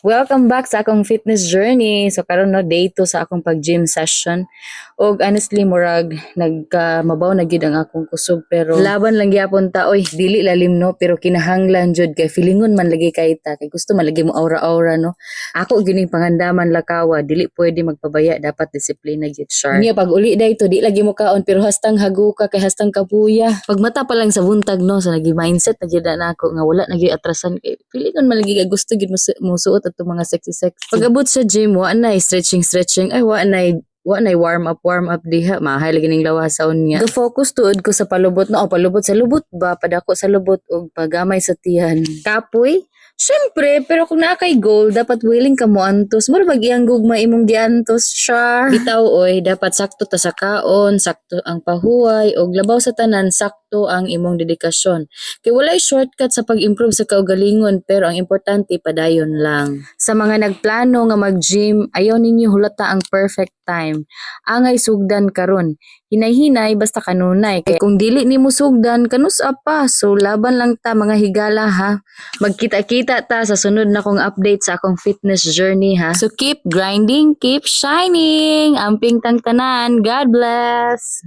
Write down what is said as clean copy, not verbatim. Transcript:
Welcome back sa akong fitness journey. So karon no day 2 sa akong pag-gym session. Og honestly murag nagmabaw na gyud ang akong kusog pero laban lang gyapon ta oy, dili lalim no pero kinahanglan jud kay feelingon man lagi kay ta kay gusto man lagi mo aura-aura no. Ako gining pangandaman lakawa, dili pwede magpabaya, dapat disiplina gyud sharp. Niya pag uli day to di lagi mo kaon pero hastang haguka kay hastang kapuya. Pag mata pa lang sa buntag no sa nagi mindset na gyud na ako nga wala na gyud atrasan kay feelingon man lagi kay gusto gyud mo suot at mga sexy. Pag-abot sa gym, wa na stretching, ay wa na warm up diha, mahay lagi ning lawason niya. Ga-focus tuod ko sa palubot no, o palubot sa lubot ba, padako sa lubot og pagamay sa tiyan. Kapoy? Syempre, pero kung naa kay goal, dapat willing ka mo antos. Mura bag-iyang gugma imong giantos siya. Bitaw oy, dapat sakto ta sa kaon, sakto ang pahuway, og labaw sa tanan, sakto ang imong dedikasyon. Kay walay shortcut sa pag-improve sa kaugalingon, pero ang importante padayon lang. Sa mga nagplano nga mag-gym, ayaw ninyo hulata ang perfect time. Angay sugdan karon. Hinay-hinay basta kanunay. Kay kung dili nimo sugdan, kanus-a pa. So laban lang ta mga higala ha. Magkita-kita ta sa sunod na kong update sa akong fitness journey ha. So keep grinding, keep shining. Amping tang tanan. God bless.